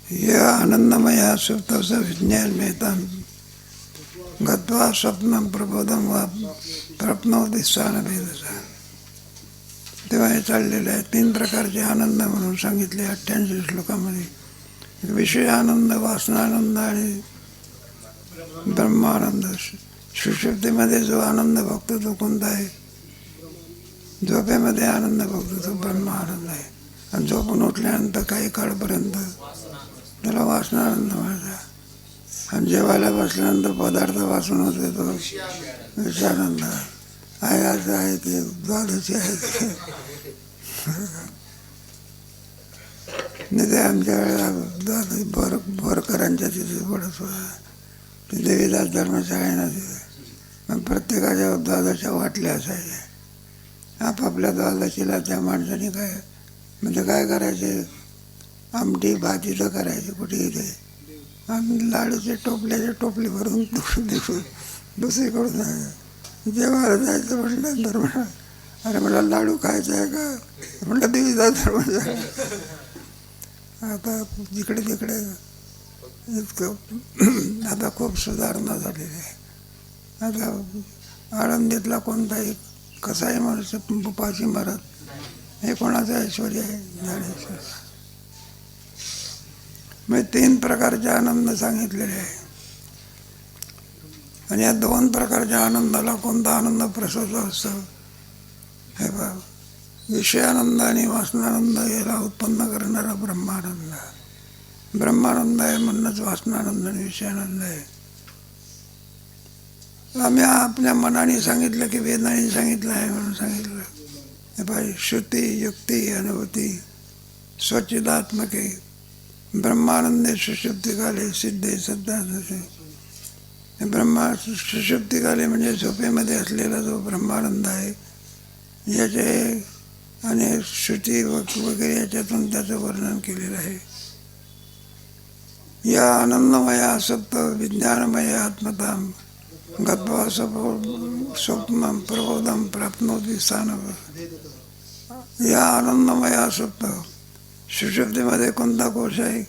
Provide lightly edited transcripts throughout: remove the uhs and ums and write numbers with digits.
या आनंदमया सुप्तस्य विज्ञानमेतां गत्वा स्वप्नं प्रबोधं वा प्राप्नोति स्थानभेदः. तेव्हा हे चाललेलं आहे. 3 प्रकारचे आनंद म्हणून सांगितले 88 श्लोकामध्ये. विषय आनंद, वासनानंद आणि ब्रह्मानंद. सुषुप्तीमध्ये जो आनंद बघतो तो कोणता आहे? झोपेमध्ये आनंद बघतो तो ब्रह्मानंद आहे. आणि झोपून उठल्यानंतर काही काळपर्यंत त्याला वासनानंद म्हणतात. आणि जेवायला बसल्यानंतर पदार्थ वाचून होते तो विषयानंद आहे. असं आहे की द्वादशी आहे ते. नाही ते आमच्या वेळेला बोरकरांच्या तिथे पडत होता. ते देवीदास धर्मशाळेनं तिथे प्रत्येकाच्या द्वादशा वाटल्या असायच्या. आपापल्या द्वादशीला त्या माणसाने म्हणजे काय करायचे, आमटी भाजी तर करायची कुठेही ते, आणि लाडूचे टोपल्याचे टोपली भरून दुसरीकडून जेवायला जायचं म्हटल्यानंतर म्हणा, अरे मला लाडू खायचा आहे का? म्हटलं देवीदास धर्मशाळा. आता जिकडे तिकडे इतकं आता खूप सुधारणा झालेली आहे. आता आळंदीतला कोणताही कसाही माणूस उपाशी मारत हे कोणाचं ऐश्वर्य आहे? ज्ञानेश्वर. मग 3 प्रकारचे आनंद सांगितलेले आहे. आणि या 2 प्रकारच्या आनंदाला कोणता आनंद प्रसूत असतो? हे बघ, विषयानंद आणि वासनानंद याला उत्पन्न करणारा ब्रह्मानंद. ब्रह्मानंद आहे म्हणूनच वासनानंद आणि विषयानंद आहे. आम्ही आपल्या मनाने सांगितलं की वेदाने सांगितलं आहे म्हणून सांगितलं. हे पाहिजे श्रुती युक्ती अनुभूती स्वचिदात्मके ब्रह्मानंदे सुषुप्तिकाले सिद्धे सद्धाचे. सुषुप्तिकाले म्हणजे झोपेमध्ये असलेला जो ब्रह्मानंद आहे, याचे आणि श्रुती वगैरे याच्यातून त्याचं वर्णन केलेलं आहे. या आनंदमय आसक्त विज्ञानमय आत्मतां गत्वा स्वप्नं प्रबोधं प्राप्नोति स्थानं. या आनंदमय आसक्त सुषुप्तीमध्ये कोणता कोश आहे?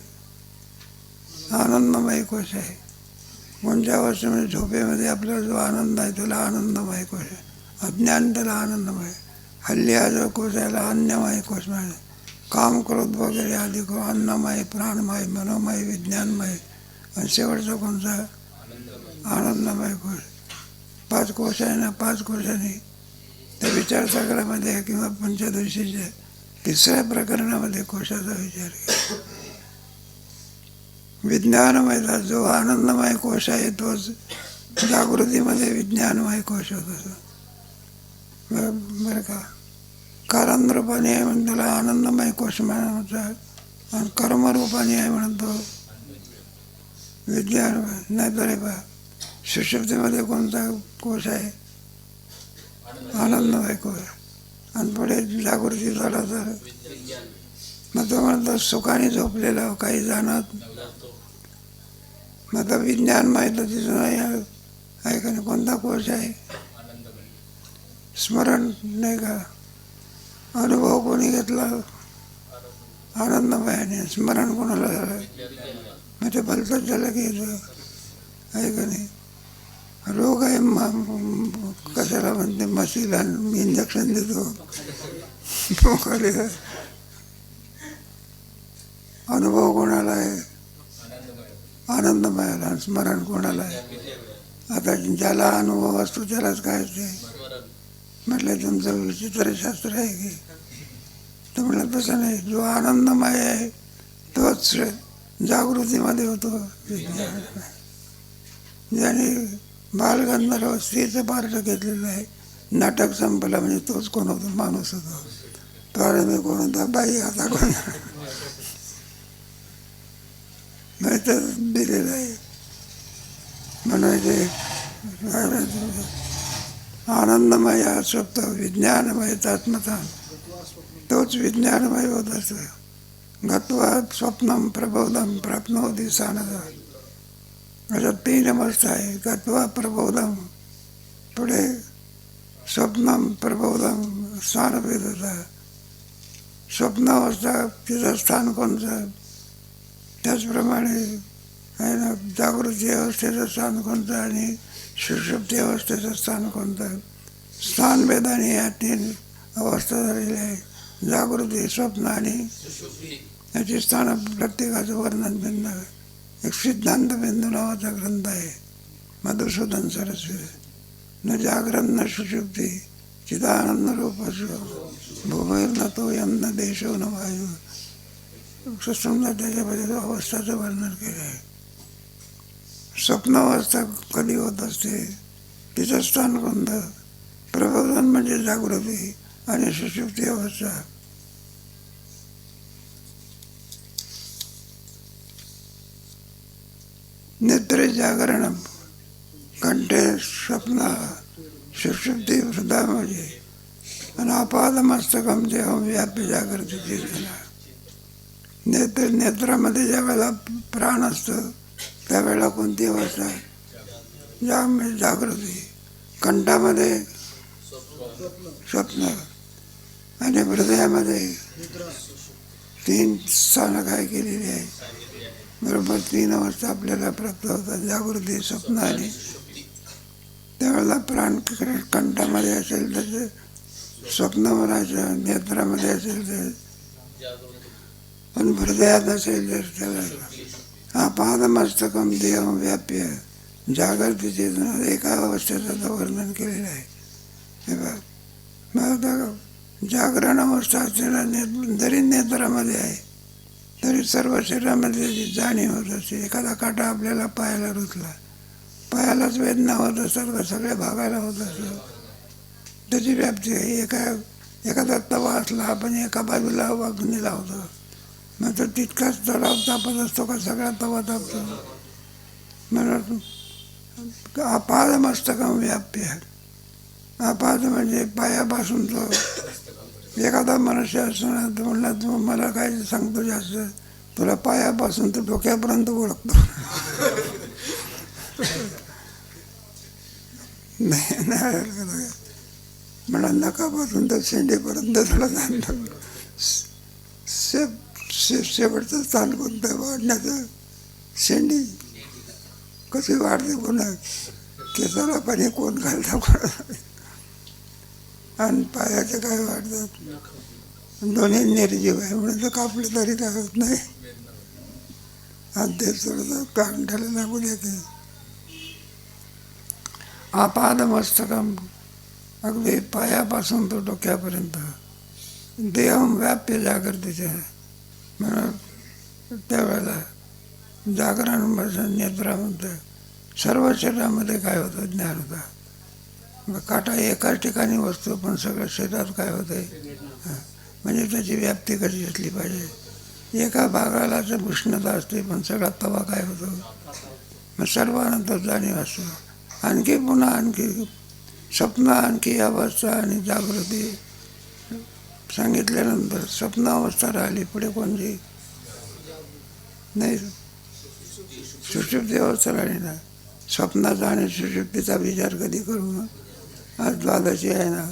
आनंदमय कोश आहे. कोणत्या अवस्थेमध्ये? म्हणजे झोपेमध्ये आपल्याला जो आनंद आहे त्याला आनंदमय कोश आहे. अज्ञान त्याला आनंदमय. हल्ली हा जो कोश आहे त्याला अन्नमय कोश म्हणजे काम क्रोध वगैरे आधी अन्नमय, प्राणमय, मनोमय, विज्ञानमय. आणि शेवटचा कोणता? आनंदमय कोश. 5 कोश आहे ना. 5 कोशाने त्या विचारसागरामध्ये किंवा पंचदशीच्या 3ऱ्या प्रकरणामध्ये कोशाचा विचार केला. विज्ञानमयचा जो आनंदमय कोश आहे तोच जागृतीमध्ये विज्ञानमय कोश होतो. बरं का? कारणरूपाने आहे म्हणून त्याला आनंदमय कोश म्हणतात, आणि कर्मरूपाने आहे म्हणून तो विज्ञानमय. नाहीतर बा सुषुप्तीमध्ये कोणता कोश आहे? आनंदमय कोश. आणि पुढे जागृती झाला तर मग तो म्हणतो सुखाने झोपलेला काही जाणत. मग आता विज्ञानमय तर तिथं नाही आहे का नाही? कोणता कोश आहे? स्मरण नाही का? अनुभव कोणी घेतला? आनंदमयाने. स्मरण कोणाला झालं? मग ते भलतंच झालं की आहे का नाही? रोग आहे कशाला म्हणते म्हशीला इंजेक्शन देतो. अनुभव कोणाला आहे? आनंदमयाला. स्मरण कोणाला आहे? आता ज्याला अनुभव असतो त्यालाच काय ते म्हटलं तुमचं विचित्र शास्त्र आहे की? तर म्हटलं तसं नाही. जो आनंदमय आहे तोच जागृतीमध्ये होतो. ज्याने बालगंधर्व स्त्रीचं पार्ट घेतलेलं आहे, नाटक संपलं म्हणजे तोच कोण होतो? माणूस होतो. तो अरे मी कोण होता? बाई आता कोण? तर दिलेलं आहे. म्हणायचे आनंदमय आसक्त विज्ञानमय आत्मता. तोच विज्ञानमय होत असतो. गत्वा स्वप्नं प्रबोधं प्राप्नोति स्थानः. अशा 3 अवस्था आहे. गत्वा प्रबोधं, पुढे स्वप्नं प्रबोधं स्थानभेदः. स्वप्नावस्था तिचं स्थान कोणतं? त्याचप्रमाणे आहे ना, जागृती अवस्थेचं स्थान कोणतं आणि सुषुप्ती अवस्थेचं स्थान कोणतं. स्थानभेदाने या 3 अवस्था झालेल्या आहे. जागृती, स्वप्न आणि याची स्थान प्रत्येकाचं वर्णन भिन्न आहे. एक सिद्धांत बिंदू नावाचा ग्रंथ आहे मधुसूदन सरस्वती. न जागरण न सुषुप्ती चिदानंद रूप भूमीर न तो यम न देशो न वायू. सुंदर त्याच्यामध्ये अवस्थाचं वर्णन केलं आहे. स्वप्नावस्था कधी होत असते, तिचं स्थान कोणतं. प्रबोधन म्हणजे जागृती आणि सुषुप्ती अवस्था. नेत्रे जागरण कंठे स्वप्न सुषुप्ती हृदय म्हणजे आणि अपादमस्तकम देहम व्यापी जागृती चेतना. नेत्रामध्ये ज्या वेळेला प्राण असतं त्यावेळेला कोणती अवस्था. जागृती. कंठामध्ये स्वप्न आणि हृदयामध्ये 3 स्थानं काय केलेली आहे. बरोबर 3 अवस्था आपल्याला प्राप्त होतात. जागृती, स्वप्न आणि त्यावेळेला प्राण कंठामध्ये असेल तर ते स्वप्न म्हणायचं, नेत्रामध्ये असेल तर, पण हृदयात असेल तर त्याला पादमस्तकम देहम व्याप्य जागृती चेतना एका अवस्थेचं वर्णन केलेलं आहे. हे बघ, जागरण अवस्था असलेला जरी नेत्रामध्ये आहे तरी सर्व शरीरामध्ये जाणीव होत असते. एखादा काटा आपल्याला पायाला रुतला, पायालाच वेदना होत असतात का सगळ्या भागाला होत असतात. त्याची व्याप्ती आहे. एखादा तवा असला आपण एका बाजूला अग्नी लावतो, मग तो तितकाच तलाव तापत असतो का सगळा तवा तापतो. म्हणून अपादमस्तकम व्याप्य. अपाद म्हणजे पायापासून तो. एखादा मनुष्य असताना तो म्हणला तू मला काय सांगतो जास्त, तुला पायापासून तो डोक्यापर्यंत ओळखतो. नाही म्हणा नकापासून तर शेंडीपर्यंत तुला जाणतो. शेवटचं स्थान कोणतं वाढण्याचं. शेंडी कशी वाढते, पुन्हा केसाला पाणी कोण घालता कोणा. आणि पायाचे काय वाढतात, दोन्ही निर्जीव आहे म्हणून तर कापले तरी काय होत नाही. आणि ते सोडतात कांठाला लागू देते. आपादमस्तकम अगदी पायापासून तो डोक्यापर्यंत देहम व्याप्य जागृतीचे. म्हणून त्यावेळेला जागरण नेत्रामध्ये सर्व शरीरामध्ये काय होतं, ज्ञान होतं. काटा एकाच ठिकाणी वस्तू पण सगळं शरीरात काय होतंय, म्हणजे त्याची व्याप्ती कशी असली पाहिजे. एका भागाला जर उष्णता असते पण सगळा तवा काय होतो, मग सर्वांना जाणीव असतो. आणखी पुन्हा आणखी स्वप्न, आणखी अवस्था आणि जागृती सांगितल्यानंतर स्वप्न अवस्था राहिली. पुढे कोणती नाही. सुषुप्ती अवस्था राहिली ना. स्वप्नाचा आणि सुषुप्तीचा विचार कधी करू मग. आज द्वादशी आहे ना,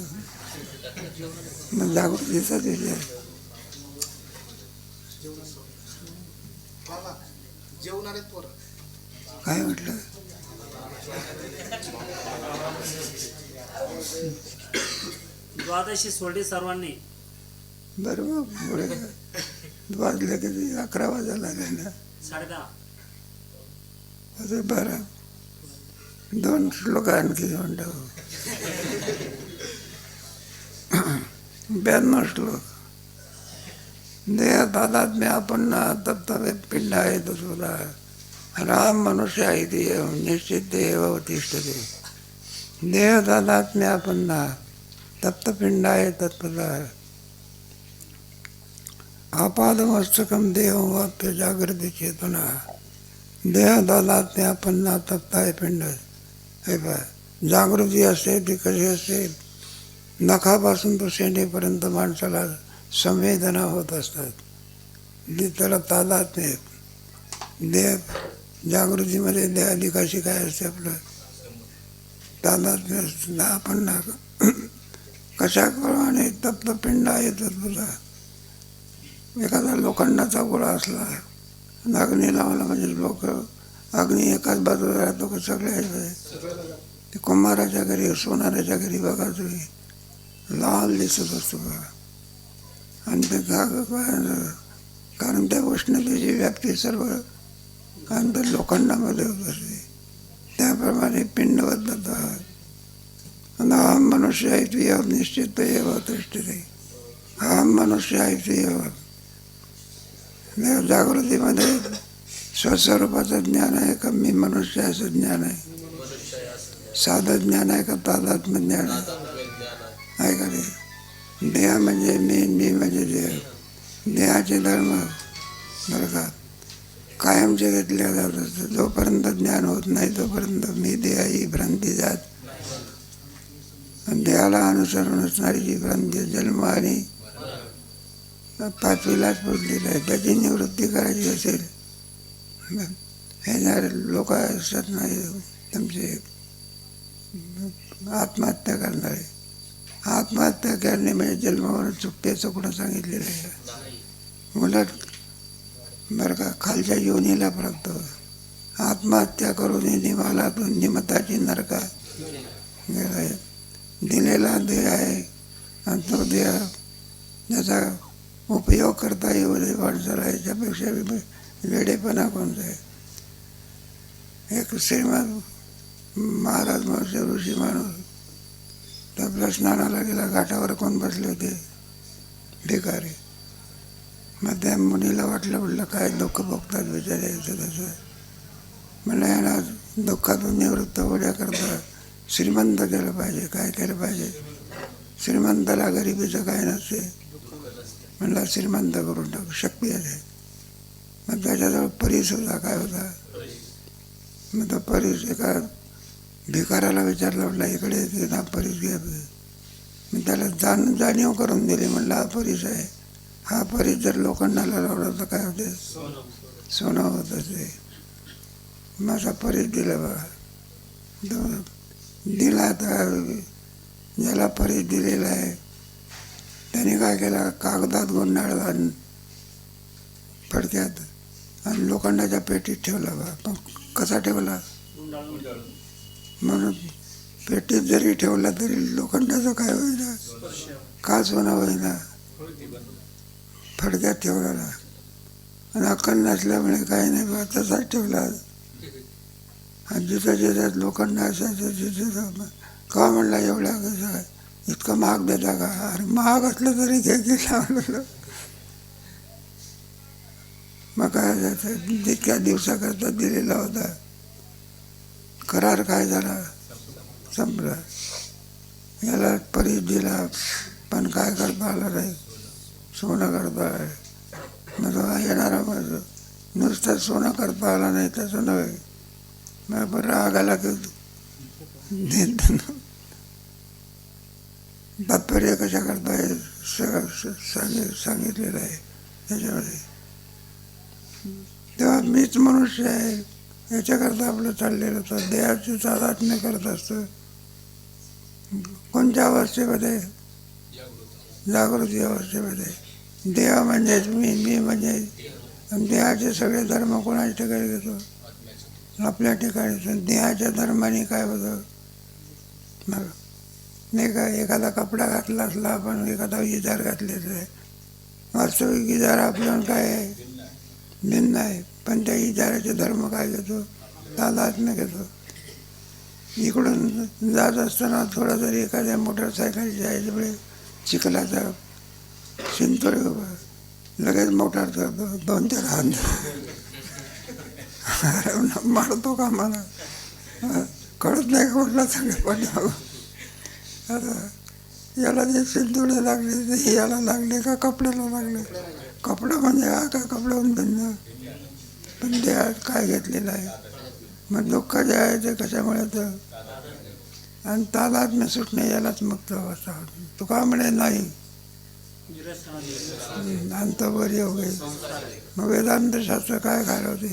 मग जागृतीचाच विचार. काय म्हटलं. द्वादशी सोडली सर्वांनी. बरोबर. पुढे वाजले किती 11 वाजायला लागले. 10:30. अरे 12. 2 श्लोक आणखी म्हणतो. 92 श्लोक. देह तादात्म्य आपण तप्त पिंड आहे तो सुद्धा राम मनुष्य आहे ते निश्चित देह तिष्ठते. देह तादात्म्य आपण तप्त पिंड आहे तत्पदा. आपादमस्तकम देहम वाप्य जागृती चेतना. देह तादात्म्य आपण तप्त आहे पिंड. हे पहा, जागृती असते ती कशी असते, नखापासून तो शेंडीपर्यंत माणसाला संवेदना होत असतात. त्याला तादात्म्य. देह जागृतीमध्ये देहादी कशी काय असते आपलं तादात्म्य असतं. आपण कशाप्रमाणे तप्त पिंड आहे तत्पदा. एखादा लोखंडाचा गोळा असला अग्नी लावला म्हणजे लोक अग्नी एकाच बाजूला राहतो का सगळ्या ते कुंभाराच्या घरी सोनाराच्या घरी बघा तुम्ही लाल दिसत असतो बघा. आणि ते कारण त्या उष्णतेची व्याप्ती सर्व कारण ते लोखंडामध्ये होत असते. त्याप्रमाणे पिंड बदलतात. हा मनुष्य आहे निश्चित तिष्ठते. हा मनुष्य आहे जागृतीमध्ये स्वस्वरूपाचं ज्ञान आहे का मी मनुष्य असं ज्ञान आहे. साधं ज्ञान आहे का तादात्म्य ज्ञान आहे का ते. देह म्हणजे मी म्हणजे देह. देहाचे धर्म बरं का कायमचे घेतले जातात. जोपर्यंत ज्ञान होत नाही तोपर्यंत मी देह ही भ्रांती जात. देहाला अनुसरून असणारी जी भ्रांती जन्म आणि पाचवीलाच पडलेलं आहे. त्याची निवृत्ती करायची असेल हे लोक असतात नाही तुमचे आत्महत्या करणारे. आत्महत्या करणे म्हणजे जन्मावर चुकतेचं कुठं सांगितलेलं आहे. उलट बरं का खालच्या योनीला प्राप्त आत्महत्या करून निमालातून निमताची नरका गेला. दिलेला देह आहे आणि तो देह ज्याचा उपयोग करता येऊ दे माणसाला याच्यापेक्षा वेडेपणा कोणता आहे. एक श्रीमान महाराज माणूस ऋषी माणूस तर आपल्या स्नानाला गेला. घाटावर कोण बसले होते भिकारी. मग त्या मुलीला वाटलं काय दुःख भोगतात बिचारे तसं. म्हणलं यांना दुःखातून निवृत्त होण्याकरता श्रीमंत केलं पाहिजे. काय केलं पाहिजे. श्रीमंताला गरिबीचं काय नसते. म्हणला श्रीमंत करून टाकू शक्ती आहे. मग त्याच्याजवळ परीस होता. काय होता मग तो परीस एका भिकाराला विचारला. म्हटलं इकडे ना परीस घ्या. मी त्याला जाणीव करून दिली. म्हणलं हा परीस आहे. हा परीस जर लोखंडाला लावला तर काय होते सोनं होत असे. माझा परीस दिला बघा. दिला तर ज्याला परीस दिलेला आहे त्याने काय केलं कागदात गुंडाळला फडक्यात आणि लोखंडाच्या पेटीत ठेवला बा. पण कसा ठेवला म्हणून पेटीत जरी ठेवला तरी लोखंडाचं काय होईना का सोनं होईना फडक्यात ठेवला. आणि अक्कल नसल्यामुळे काही नाही बा तसाच ठेवला. आणि जिथं जिथं लोखंड असायचं तिथं का म्हणला एवढ्या कसं इतकं महाग देता का. अरे महाग असलं तरी घ्यायला म्हणलं. मग काय जायचं जितक्या दिवसाकरता दिलेला होता करार काय झाला संपला. याला परीस दिला पण काय करता आलं नाही. सोनं करता आहे मग येणारा मग नुसतं सोनं करता आला नाही तसं नव्हे. मग राग आला की तात्पर्य कशा करता सगळं सांगितलेलं आहे त्याच्यामध्ये. तेव्हा मीच मनुष्य आहे याच्याकरता आपलं चाललेलं होतं. देहाची तादात्म्य करत असतं. कोणत्या अवस्थेमध्ये जागृती अवस्थेमध्ये. देह म्हणजेच मी म्हणजे देहाचे सगळे धर्म कोणाच्या ठिकाणी घेतो आपल्या ठिकाणी. देहाच्या धर्माने काय होतं मग नाही का. एखादा कपडा घातला असला आपण एखादा इजार घातलेला आहे. वास्तविक इजार आपल्याला काय आहे भिन्न आहे. पण त्या इजाराचे धर्म काय घेतो तादात्म्य घेतो. इकडून जात असताना थोडा जरी एखाद्या मोटरसायकल जायच्या वेळी चिखलाचा शिंतोडे लगेच मोटार करतो 2-4 हात मारतो का मला कळत नाही का कुठला सगळं पण. आता याला जे शिंतोडे लागले ते याला लागले का कपड्याला लागले. कपडा म्हणजे हा का कपड्याहून भिन्न. पण ते काय घेतलेलं आहे. मग दुःख जे आहे ते कशामुळे तर आणि तादात्म्य सुटणे यालाच मुक्त अवस्था. तुका म्हणे नाही अंतवर योग आहे. मग वेदांतशास्त्र काय घालवते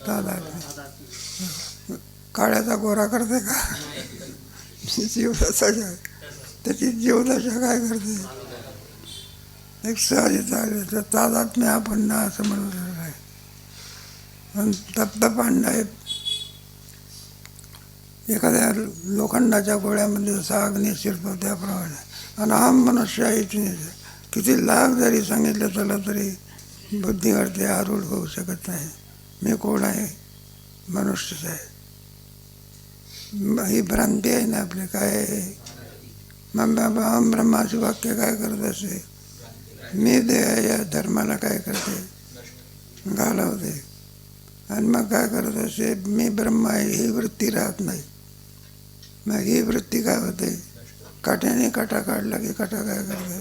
तादात्म्य. काळ्याचा गोरा करते का जीवदशा त्याची जीवदशा काय करते. एक सहज चालेल तर तादात्म्य आपण ना असं म्हणून आहे. आणि तप्त पांडा आहे. एखाद्या लोखंडाच्या गोळ्यामध्ये जसा अग्नी शिरतो त्याप्रमाणे आणि हा मनुष्य आहे. किती लाख जरी सांगितलं त्याला तरी बुद्धी करते, आरूढ होऊ शकत नाही. मी कोण आहे? मनुष्यच आहे. ही भ्रांती आहे ना आपली. काय आहे? मग ब्रह्माचे वाक्य काय करत असे? मी देह या धर्माला काय करते? घालवते. आणि मग काय करत असे? मी ब्रह्म आहे ही वृत्ती राहत नाही. मग ही वृत्ती काय होते? काट्याने काटा काढला की काटा काय करते?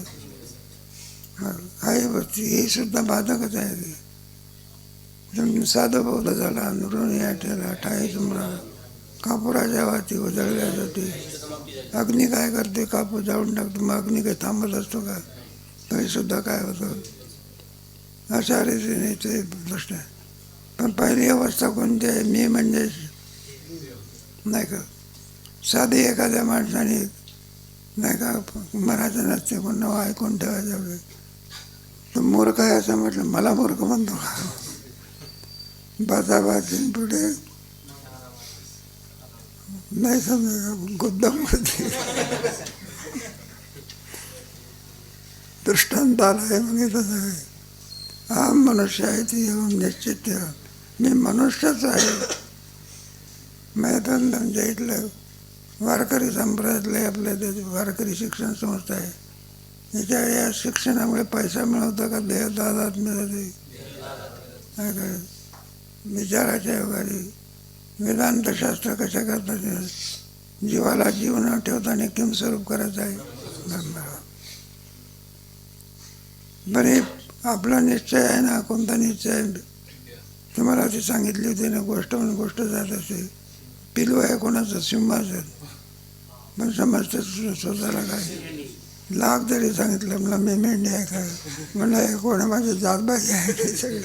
मग हाही वृत्ती ही सुद्धा बाधकच आहे. साधं बौद्ध झाला, नुरून या ठेला ठाई तुमरा कापुराच्या वाती उजळल्या जाते. अग्नी काय करते? कापूर जाळून टाकतो. मग अग्नी काही थांबत असतो का? तरी सुद्धा काय होतं? अशा रीतीने ते प्रश्न आहे. पण पहिली अवस्था कोणती आहे? मी म्हणजे नाही का साधी एखाद्या माणसाने नाही का म्हणायचं नसते, पण नाव ऐकून ठेवायचं. तो मूर्ख आहे असं म्हटलं, मला मूर्ख म्हणतो का? बाजाबाजी पुढे नाही समजा गुद्दम होते. दृष्टांत आला आहे म्हणजे तसं आहे. हा मनुष्य आहे ती येऊन निश्चित ठेवा. मी मनुष्यच आहे. मैदान आमच्या इथलं वारकरी संप्रदायातलं आपल्या त्याची वारकरी शिक्षण संस्था आहे. याच्या या शिक्षणामुळे पैसा मिळवतो का? देहदादात मिळते. काय काय विचाराच्या योगाने वेदांतशास्त्र कशा करतात? जीवाला जीव न ठेवताना किम स्वरूप करायचं आहे? बरे आपला निश्चय आहे ना. कोणता निश्चय आहे? तुम्हाला ती सांगितली होती ना गोष्ट. म्हणून गोष्ट जात असे. पिलू आहे कोणाचं? सिंहाचं. पण समजते स्वतःला काय लाख जरी सांगितलं मला मी मेंढी आहे काय म्हणलं हे कोणा माझे जातबाई आहे ते सगळे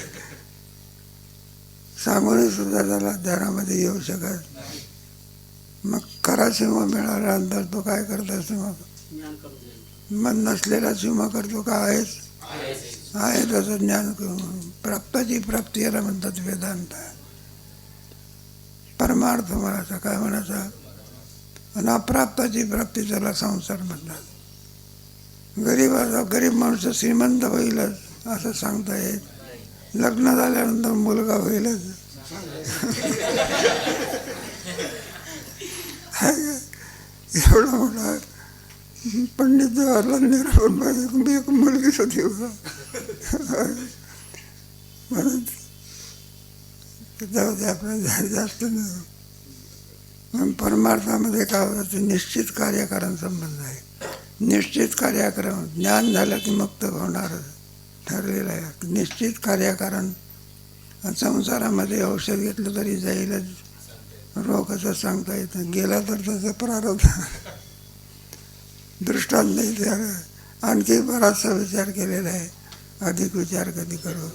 सांगूनही सुद्धा त्याला ध्यानामध्ये येऊ शकत. मग खरा सिंह मिळाल्यानंतर तो काय करत असतो? मग नसलेला सिंह करतो का? आहे त्याचं ज्ञान प्राप्ताची प्राप्ती याला म्हणतात वेदांत. परमार्थ म्हणायचा काय म्हणायचा? आणि अप्राप्ताची प्राप्ती त्याला संसार म्हणतात. गरीब माणूस श्रीमंत होईलच असं सांगता येत. लग्न झाल्यानंतर मुलगा होईलच एवढा मोठा पंडित जवाहरलाल नेहरू एक मुलगीच होती म्हणून जाऊ दे आपल्याला जास्त नाही. परमार्थामध्ये काय होतं? निश्चित कार्यकारण संबंध आहे. निश्चित कार्यक्रम ज्ञान झालं की मुक्त होणार ठरलेलं आहे. निश्चित कार्यकारण संसारामध्ये औषध घेतलं तरी जाईलच. रोग असं सांगता येतं. गेला तर त्याचा प्रारब्ध दृष्टांत नाही. त्या आणखी बराचसा विचार केलेला आहे. अधिक विचार कधी करू.